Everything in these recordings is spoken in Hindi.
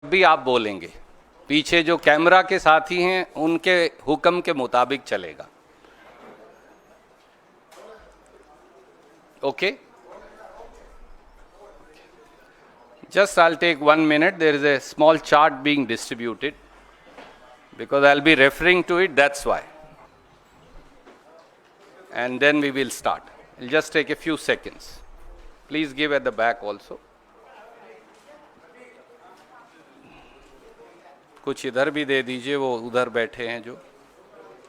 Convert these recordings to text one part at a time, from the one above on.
भी आप बोलेंगे, पीछे जो कैमरा के साथी हैं उनके हुक्म के मुताबिक चलेगा। Okay, just I'll take 1 minute. There is a small chart being distributed because I'll be referring to it, that's why. And then we will start. It'll just take a few seconds. Please give at the back also. कुछ इधर भी दे दीजिए, वो उधर बैठे हैं जो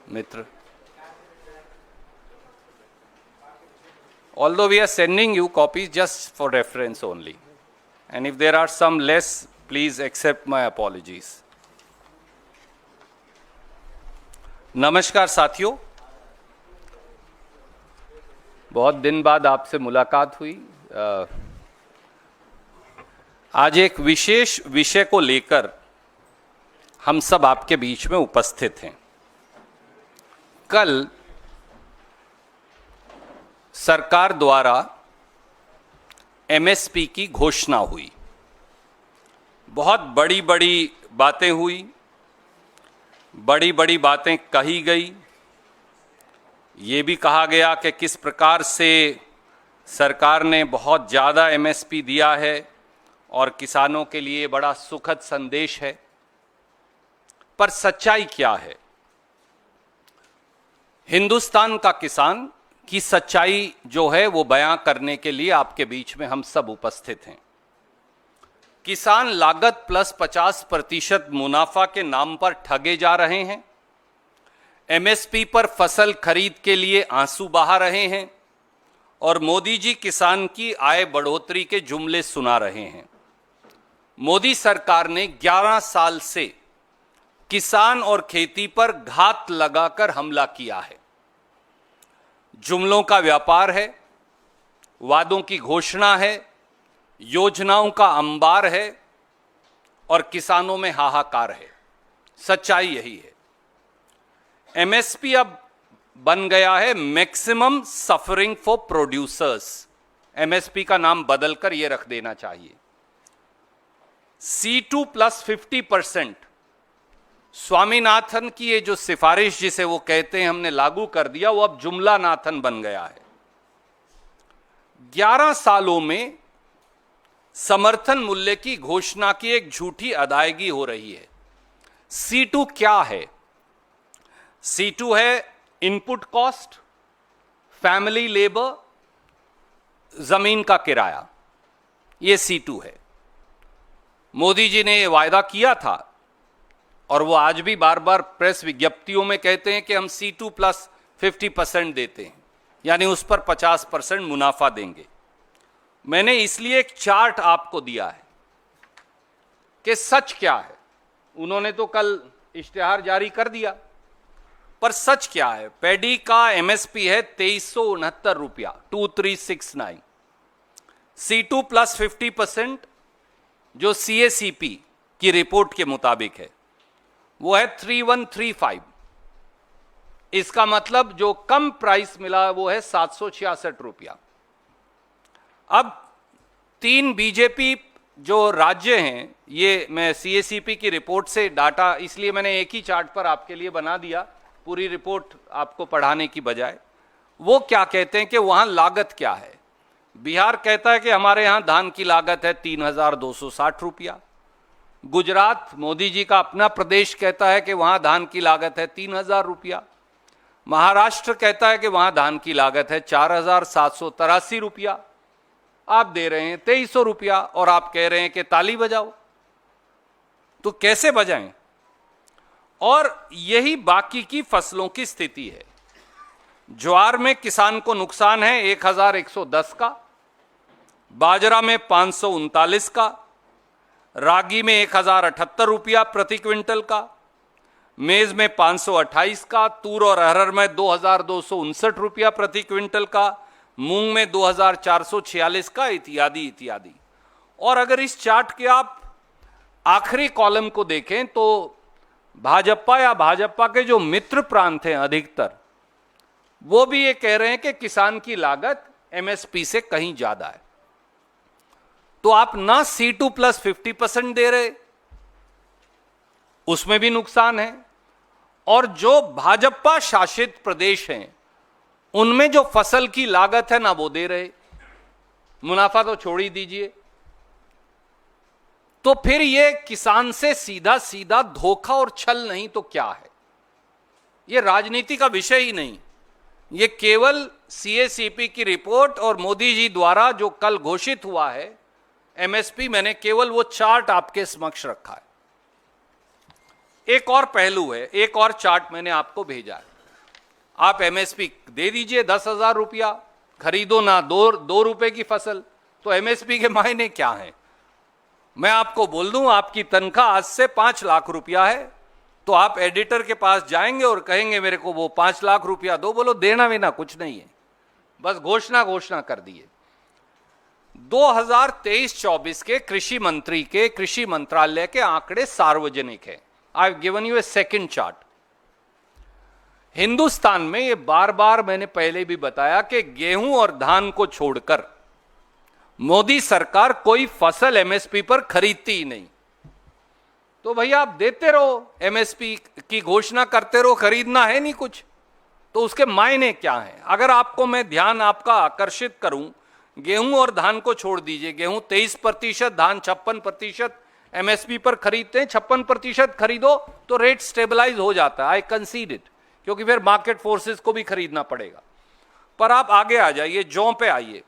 मित्र. Although we are sending you copies just for reference only. And if there are some less, please accept my apologies. नमस्कार साथियों, बहुत दिन बाद आपसे मुलाकात हुई. आज एक विशेष विषय को लेकर हम सब आपके बीच में उपस्थित हैं. कल सरकार द्वारा एमएसपी की घोषणा हुई. बहुत बड़ी बड़ी बातें हुई, बड़ी बड़ी बातें कही गई. ये भी कहा गया कि किस प्रकार से सरकार ने बहुत ज़्यादा एमएसपी दिया है और किसानों के लिए बड़ा सुखद संदेश है. पर सच्चाई क्या है? हिंदुस्तान का किसान की सच्चाई जो है वो बयां करने के लिए आपके बीच में हम सब उपस्थित हैं. किसान लागत प्लस 50% मुनाफा के नाम पर ठगे जा रहे हैं. एमएसपी पर फसल खरीद के लिए आंसू बहा रहे हैं और मोदी जी किसान की आय बढ़ोतरी के जुमले सुना रहे हैं. मोदी सरकार ने 11 साल से किसान और खेती पर घात लगाकर हमला किया है. जुमलों का व्यापार है, वादों की घोषणा है, योजनाओं का अंबार है और किसानों में हाहाकार है. सच्चाई यही है. एमएसपी अब बन गया है maximum suffering for producers. MSP का नाम बदलकर यह रख देना चाहिए. C2 plus 50%. स्वामीनाथन की ये जो सिफारिश जिसे वो कहते हैं हमने लागू कर दिया, वो अब जुमला नाथन बन गया है. 11 सालों में समर्थन मूल्य की घोषणा की एक झूठी अदायगी हो रही है. C2 क्या है? C2 है इनपुट कॉस्ट, फैमिली लेबर, जमीन का किराया. ये C2 है. मोदी जी ने ये वायदा किया था और वो आज भी बार बार प्रेस विज्ञप्तियों में कहते हैं कि हम C2 प्लस 50% देते हैं, यानी उस पर 50% मुनाफा देंगे. मैंने इसलिए एक चार्ट आपको दिया है कि सच क्या है. उन्होंने तो कल इश्तिहार जारी कर दिया, पर सच क्या है? पैडी का एमएसपी है 2369 रुपया, 2369. C2 प्लस 50% जो CACP की रिपोर्ट के मुताबिक है वो है 3135. इसका मतलब जो कम प्राइस मिला वो है 766 रुपया. अब 3 बीजेपी जो राज्य हैं, ये मैं CACP की रिपोर्ट से डाटा, इसलिए मैंने एक ही चार्ट पर आपके लिए बना दिया, पूरी रिपोर्ट आपको पढ़ाने की बजाय. वो क्या कहते हैं कि वहां लागत क्या है. बिहार कहता है कि हमारे यहां धान की लागत है 3260 रुपया. गुजरात, मोदी जी का अपना प्रदेश, कहता है कि वहां धान की लागत है 3000 रुपया. महाराष्ट्र कहता है कि वहां धान की लागत है 4783 रुपया. आप दे रहे हैं 2300 रुपया और आप कह रहे हैं कि ताली बजाओ. तो कैसे बजाएं? और यही बाकी की फसलों की स्थिति है. ज्वार में किसान को नुकसान है 1110 का, बाजरा में 539 का, रागी में 1078 रुपया प्रति क्विंटल का, मेज में 528 का, तूर और अरहर में 2259 रुपया प्रति क्विंटल का, मूंग में 2446 का, इत्यादि इत्यादि. और अगर इस चार्ट के आप आखिरी कॉलम को देखें तो भाजपा के जो मित्र प्रांत हैं अधिकतर, वो भी ये कह रहे हैं कि किसान की लागत एमएसपी से कहीं ज्यादा है. तो आप ना C2 प्लस 50% दे रहे उसमें भी नुकसान है, और जो भाजपा शासित प्रदेश हैं उनमें जो फसल की लागत है ना वो दे रहे, मुनाफा तो छोड़ ही दीजिए। तो फिर ये किसान से सीधा सीधा धोखा और छल नहीं तो क्या है? ये राजनीति का विषय ही नहीं, ये केवल सीएसीपी की रिपोर्ट और मोदी जी द्वारा जो कल घोषित हुआ है एमएसपी, मैंने केवल वो चार्ट आपके समक्ष रखा है। एक और पहलू है, एक और चार्ट मैंने आपको भेजा है। आप एमएसपी दे दीजिए 10,000 रुपया, खरीदो ना 2 रुपए की फसल, तो एमएसपी के मायने क्या हैं? मैं आपको बोल दूं, आपकी तनख्वाह आज से 5 लाख रुपया है, तो आप एडिटर के पास जाएंगे और कहेंगे मेरे को वो 5 लाख रुपया दो, बोलो देना वेना कुछ नहीं है, बस घोषणा कर दिए। 2023-24 के कृषि मंत्री के, कृषि मंत्रालय के आंकड़े सार्वजनिक है। आई have given U A second chart. Hindustan में ये बार बार मैंने पहले भी बताया कि गेहूं और धान को छोड़कर मोदी सरकार कोई फसल एमएसपी पर खरीदती ही नहीं। तो भैया आप देते रहो, एमएसपी की घोषणा करते रहो, खरीदना है नहीं कुछ, तो उसके मायने क्या हैं? अगर आपको मैं ध्यान आपका आकर्षित करूं, गेहूं और धान को छोड़ दीजिए, गेहूं 23%, धान 56% एमएसपी पर खरीदते हैं। 56% खरीदो तो रेट स्टेबलाइज हो जाता है, आई कंसीड इट, क्योंकि फिर मार्केट फोर्सेस को भी खरीदना पड़ेगा। पर आप आगे आ जाइए, जौ पे आइए।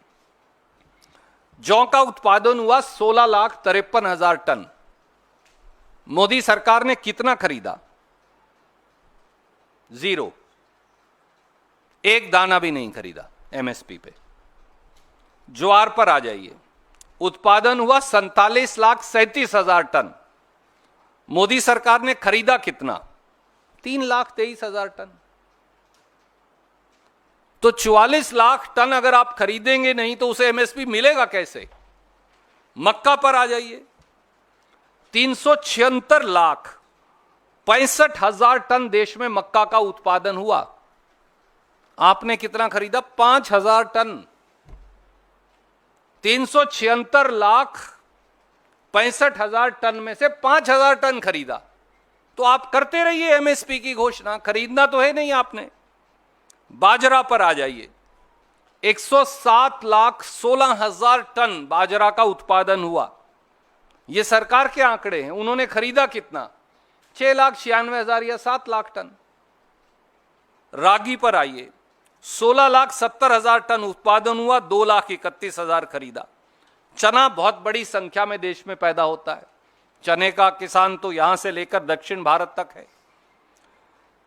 जौ का उत्पादन हुआ 16,53,000 टन। मोदी सरकार ने कितना खरीदा? 0, एक दाना भी नहीं खरीदा एमएसपी पे। ज्वार पर आ जाइए, उत्पादन हुआ 47,37,000 टन। मोदी सरकार ने खरीदा कितना? 3,23,000 टन। तो 44 लाख टन अगर आप खरीदेंगे नहीं तो उसे एमएसपी मिलेगा कैसे? मक्का पर आ जाइए, 376,65,000 टन देश में मक्का का उत्पादन हुआ। आपने कितना खरीदा? 5,000 टन। 376,65,000 टन में से 5,000 टन खरीदा। तो आप करते रहिए एमएसपी की घोषणा, खरीदना तो है नहीं आपने। बाजरा पर आ जाइए, 107,16,000 टन बाजरा का उत्पादन हुआ। यह सरकार के आंकड़े हैं। उन्होंने खरीदा कितना? 6,96,000 या 7 लाख टन। रागी पर आइए, 16,70,000 टन उत्पादन हुआ, 2,31,000 खरीदा। चना बहुत बड़ी संख्या में देश में पैदा होता है, चने का किसान तो यहां से लेकर दक्षिण भारत तक है।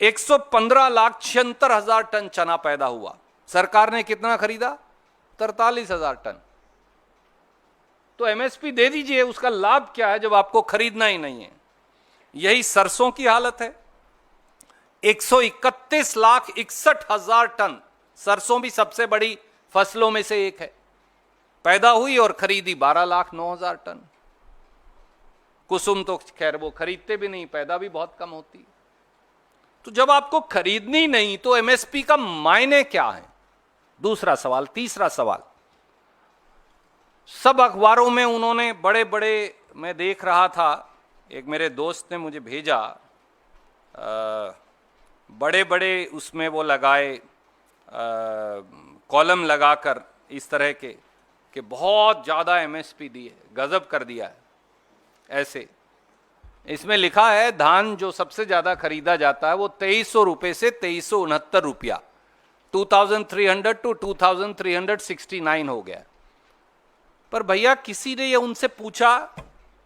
115,76,000 टन चना पैदा हुआ। सरकार ने कितना खरीदा? 43,000 टन। तो एमएसपी दे दीजिए, उसका लाभ क्या है जब आपको खरीदना ही नहीं है? यही सरसों की हालत है। 131,61,000 टन, सरसों भी सबसे बड़ी फसलों में से एक है, पैदा हुई और खरीदी 12,09,000 टन। कुसुम तो खैर वो खरीदते भी नहीं, पैदा भी बहुत कम होती है। तो जब आपको खरीदनी नहीं तो एमएसपी का मायने क्या है? दूसरा सवाल। तीसरा सवाल, सब अखबारों में उन्होंने बड़े बड़े, मैं देख रहा था, एक मेरे दोस्त ने मुझे भेजा, बड़े बड़े उसमें वो लगाए, कॉलम लगाकर इस तरह के कि बहुत ज़्यादा एमएसपी दी है, गजब कर दिया है। ऐसे इसमें लिखा है धान जो सबसे ज़्यादा खरीदा जाता है वो 2300 रुपये से 2369 रुपया, 2300 टू 2369 हो गया। पर भैया किसी ने ये उनसे पूछा,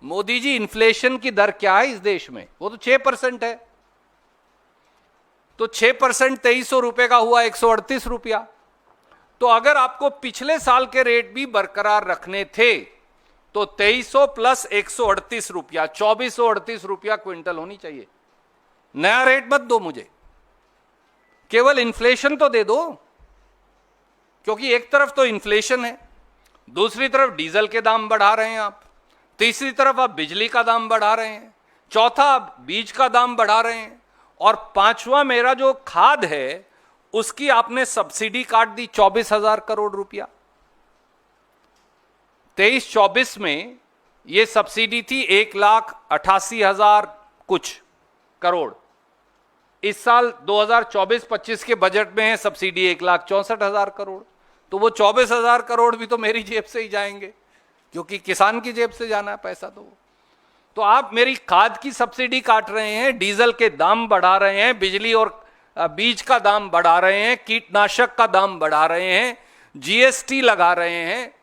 मोदी जी इन्फ्लेशन की दर क्या है इस देश में? वो तो 6% है। तो 6% 2300 रुपये का हुआ 138 रुपया। तो अगर आपको पिछले साल के रेट भी बरकरार रखने थे तो 2300 प्लस 138 रुपया, 2438 रुपया क्विंटल होनी चाहिए। नया रेट मत दो मुझे, केवल इन्फ्लेशन तो दे दो, क्योंकि एक तरफ तो इन्फ्लेशन है, दूसरी तरफ डीजल के दाम बढ़ा रहे हैं आप, तीसरी तरफ आप बिजली का दाम बढ़ा रहे हैं, चौथा आप बीज का दाम बढ़ा रहे हैं, और पांचवा मेरा जो खाद है उसकी आपने सब्सिडी काट दी 24,000 करोड़ रुपया। 23-24 में ये सब्सिडी थी 1,88,000 कुछ, करोड़। इस साल 2024-25 के बजट में है सब्सिडी 1,64,000 करोड़। तो वो 24,000 करोड़ भी तो मेरी जेब से ही जाएंगे, क्योंकि किसान की जेब से जाना है पैसा। तो आप मेरी खाद की सब्सिडी काट रहे हैं, डीजल के दाम बढ़ा रहे हैं, बिजली और बीज का दाम बढ़ा रहे हैं, कीटनाशक का दाम बढ़ा रहे हैं, जीएसटी लगा रहे हैं,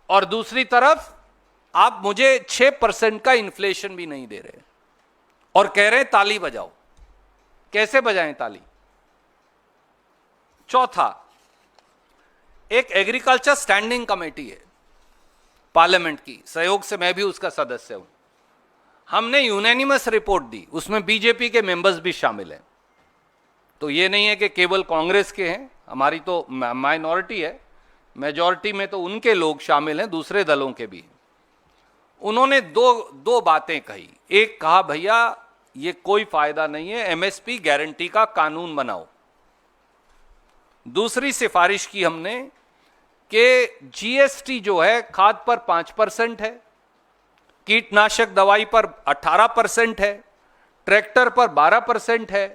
और दूसरी तरफ आप मुझे 6% का इन्फ्लेशन भी नहीं दे रहे और कह रहे हैं ताली बजाओ। कैसे बजाएं ताली? चौथा, एक एग्रीकल्चर स्टैंडिंग कमेटी है पार्लियामेंट की, सहयोग से मैं भी उसका सदस्य हूं। हमने यूनैनिमस रिपोर्ट दी, उसमें बीजेपी के मेंबर्स भी शामिल हैं। तो ये नहीं है कि केवल कांग्रेस के हैं, हमारी तो माइनॉरिटी है, मेजॉरिटी में तो उनके लोग शामिल हैं, दूसरे दलों के भी। उन्होंने दो बातें कही। एक कहा, भैया ये कोई फायदा नहीं है, एमएसपी गारंटी का कानून बनाओ। दूसरी सिफारिश की हमने कि जीएसटी जो है खाद पर 5% है, कीटनाशक दवाई पर 18% है, ट्रैक्टर पर 12% है,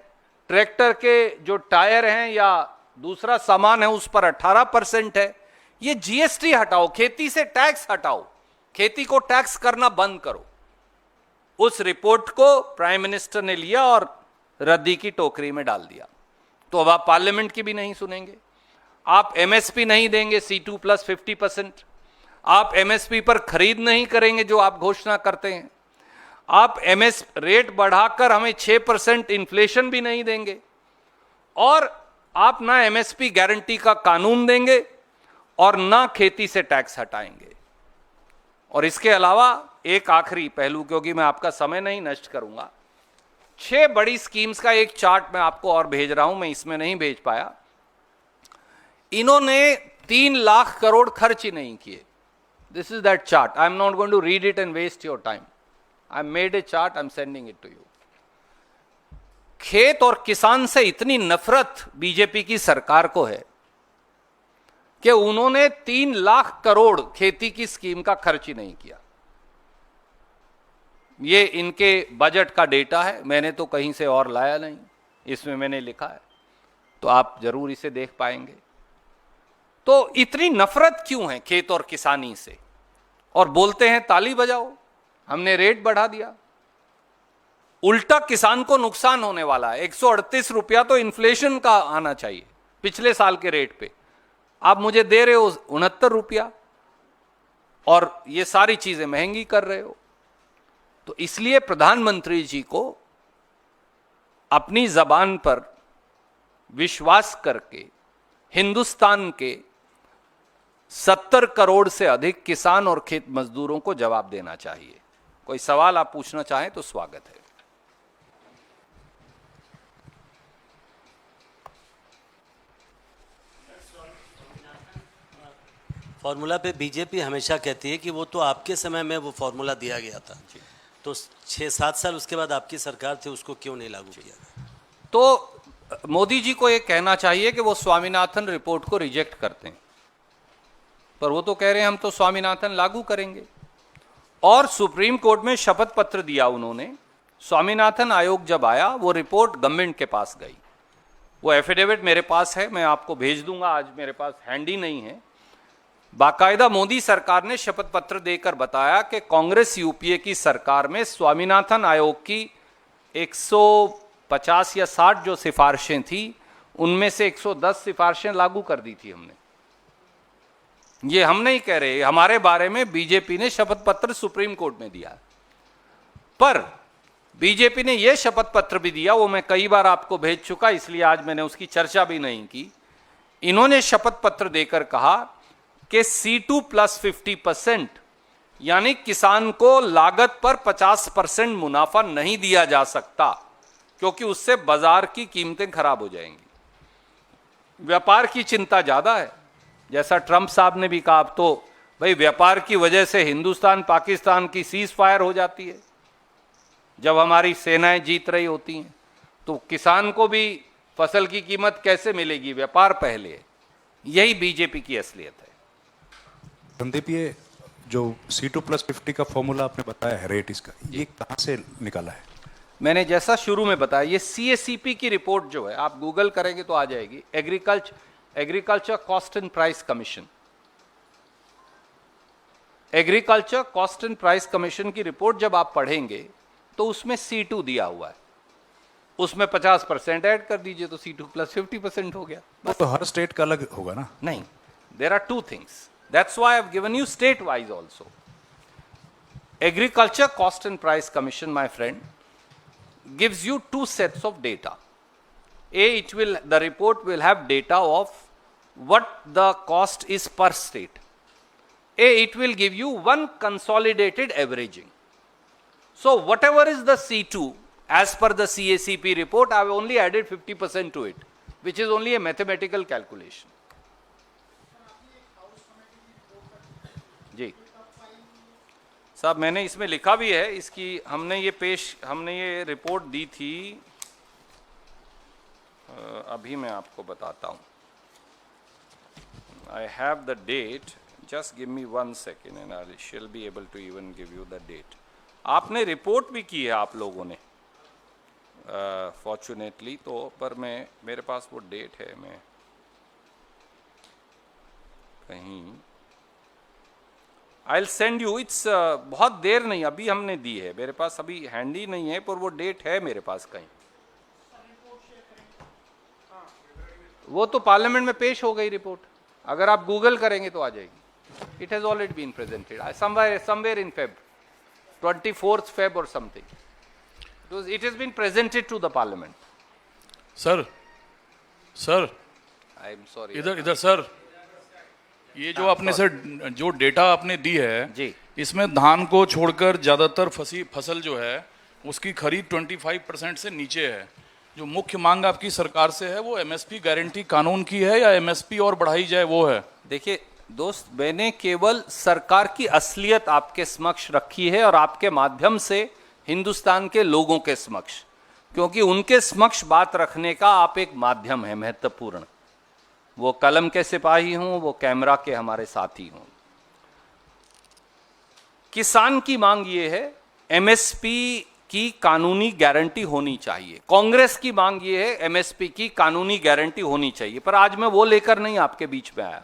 ट्रैक्टर के जो टायर हैं या दूसरा सामान है उस पर 18% है। ये जीएसटी हटाओ, खेती से टैक्स हटाओ, खेती को टैक्स करना बंद करो। उस रिपोर्ट को प्राइम मिनिस्टर ने लिया और रद्दी की टोकरी में डाल दिया। तो अब आप पार्लियामेंट की भी नहीं सुनेंगे। आप एमएसपी नहीं देंगे C2 प्लस 50%। आप एमएसपी पर खरीद नहीं करेंगे जो आप घोषणा करते हैं। आप एमएस रेट बढ़ाकर हमें 6% इन्फ्लेशन भी नहीं देंगे, और आप ना एमएसपी गारंटी का कानून देंगे और ना खेती से टैक्स हटाएंगे। और इसके अलावा एक आखिरी पहलू, क्योंकि मैं आपका समय नहीं नष्ट करूंगा, 6 बड़ी स्कीम्स का एक चार्ट मैं आपको और भेज रहा हूं, मैं इसमें नहीं भेज पाया। इन्होंने 3 लाख करोड़ खर्च ही नहीं किए। This is that chart. I am not going to read it and waste your time. I made a chart, I am sending it to you. खेत और किसान से इतनी नफरत बीजेपी की सरकार को है कि उन्होंने 3 लाख करोड़ खेती की स्कीम का खर्च ही नहीं किया। ये इनके बजट का डेटा है, मैंने तो कहीं से और लाया नहीं, इसमें मैंने लिखा है, तो आप जरूर इसे देख पाएंगे। तो इतनी नफरत क्यों है खेत और किसानी से? और बोलते हैं ताली बजाओ, हमने रेट बढ़ा दिया। उल्टा किसान को नुकसान होने वाला है। 138 रुपया तो इन्फ्लेशन का आना चाहिए पिछले साल के रेट पे, आप मुझे दे रहे हो 69 रुपया, और ये सारी चीजें महंगी कर रहे हो। तो इसलिए प्रधानमंत्री जी को अपनी जबान पर विश्वास करके हिंदुस्तान के 70 करोड़ से अधिक किसान और खेत मजदूरों को जवाब देना चाहिए। कोई सवाल आप पूछना चाहें तो स्वागत है। फॉर्मूला पे बीजेपी हमेशा कहती है कि वो तो आपके समय में वो फॉर्मूला दिया गया था, तो 6-7 साल उसके बाद आपकी सरकार थी, उसको क्यों नहीं लागू किया? तो मोदी जी को ये कहना चाहिए कि वो स्वामीनाथन रिपोर्ट को रिजेक्ट करते हैं, पर वो तो कह रहे हैं हम तो स्वामीनाथन लागू करेंगे। और सुप्रीम कोर्ट में शपथ पत्र दिया उन्होंने। स्वामीनाथन आयोग जब आया, वो रिपोर्ट गवर्नमेंट के पास गई। वो एफिडेविट मेरे पास है, मैं आपको भेज दूंगा, आज मेरे पास हैंडी नहीं है। बाकायदा मोदी सरकार ने शपथ पत्र देकर बताया कि कांग्रेस यूपीए की सरकार में स्वामीनाथन आयोग की 150 या 60 जो सिफारिशें थी, उनमें से 110 सिफारिशें लागू कर दी थी हमने। ये हम नहीं कह रहे, हमारे बारे में बीजेपी ने शपथ पत्र सुप्रीम कोर्ट में दिया। पर बीजेपी ने यह शपथ पत्र भी दिया, वो मैं कई बार आपको भेज चुका, इसलिए आज मैंने उसकी चर्चा भी नहीं की। इन्होंने शपथ पत्र देकर कहा कि C2 प्लस 50%, यानी किसान को लागत पर 50% मुनाफा नहीं दिया जा सकता, क्योंकि उससे बाजार की कीमतें खराब हो जाएंगी। व्यापार की चिंता ज्यादा है, जैसा ट्रंप साहब ने भी कहा। अब तो भाई व्यापार की वजह से हिंदुस्तान पाकिस्तान की सीज फायर हो जाती है, जब हमारी सेनाएं जीत रही होती हैं, तो किसान को भी फसल की कीमत कैसे मिलेगी? व्यापार पहले है। यही बीजेपी की असलियत है। संदीप, ये जो C2 प्लस 50 का फॉर्मूला आपने बताया है रेट, इसका ये कहाँ से निकाला है? मैंने जैसा शुरू में बताया, ये सीएसीपी की रिपोर्ट जो है, आप गूगल करेंगे तो आ जाएगी, agriculture cost and price commission. Agriculture cost and price commission की रिपोर्ट जब आप पढ़ेंगे तो उसमें C2 दिया हुआ है, उसमें 50% ऐड कर दीजिए तो C2 प्लस 50% हो गया। तो हर स्टेट का अलग होगा ना? नहीं, there are two things, that's why I have given you state wise also. Agriculture cost and price commission, my friend, gives you two sets of data. The report will have data of what the cost is per state. It will give you one consolidated averaging. So whatever is the C2 as per the CACP report, I have only added 50% to it, which is only a mathematical calculation. जी साहब, मैंने इसमें लिखा भी है, इसकी हमने ये रिपोर्ट दी थी, अभी मैं आपको बताता हूँ। I have the date, just give me 1 second and I shall be able to even give you the date. आपने रिपोर्ट भी की है आप लोगों ने फॉर्चुनेटली, तो पर मेरे पास वो डेट है, मैं कहीं I will send you, it's बहुत देर नहीं, अभी हमने दी है, मेरे पास अभी हैंडी नहीं है, पर वो डेट है मेरे पास कहीं। वो तो पार्लियामेंट में पेश हो गई रिपोर्ट, अगर आप गूगल करेंगे तो आ जाएगी। It has already been presented somewhere in Feb, 24th Feb और something, it has been presented to the parliament. Sir I am sorry, इधर सर, ये जो आपने सर जो डेटा आपने दी है जी, इसमें धान को छोड़कर ज्यादातर फसल जो है उसकी खरीद 25% से नीचे है। जो मुख्य मांग आपकी सरकार से है वो एमएसपी गारंटी कानून की है या एमएसपी और बढ़ाई जाए वो है? देखिए दोस्त, मैंने केवल सरकार की असलियत आपके समक्ष रखी है और आपके माध्यम से हिंदुस्तान के लोगों के समक्ष, क्योंकि उनके समक्ष बात रखने का आप एक माध्यम है महत्वपूर्ण। वो कलम के सिपाही हों, वो कैमरा के हमारे साथी हों। किसान की मांग ये है, एमएसपी की कानूनी गारंटी होनी चाहिए। कांग्रेस की मांग ये है, एमएसपी की कानूनी गारंटी होनी चाहिए। पर आज मैं वो लेकर नहीं आपके बीच में आया।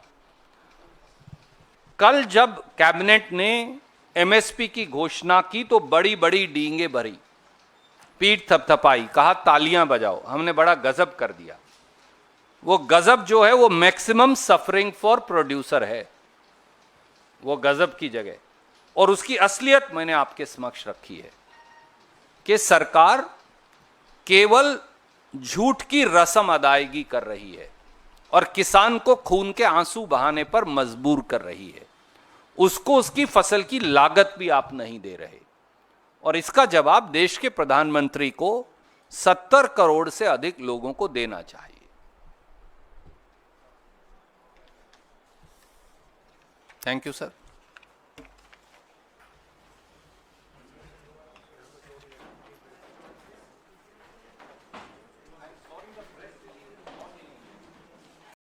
कल जब कैबिनेट ने एमएसपी की घोषणा की तो बड़ी बड़ी डींगे भरी, पीठ थपथपाई, कहा तालियां बजाओ, हमने बड़ा गजब कर दिया। वो गजब जो है वो मैक्सिमम सफरिंग फॉर प्रोड्यूसर है, वो गजब की जगह। और उसकी असलियत मैंने आपके समक्ष रखी है कि सरकार केवल झूठ की रस्म अदायगी कर रही है और किसान को खून के आंसू बहाने पर मजबूर कर रही है। उसको उसकी फसल की लागत भी आप नहीं दे रहे, और इसका जवाब देश के प्रधानमंत्री को 70 करोड़ से अधिक लोगों को देना चाहिए। Thank you sir.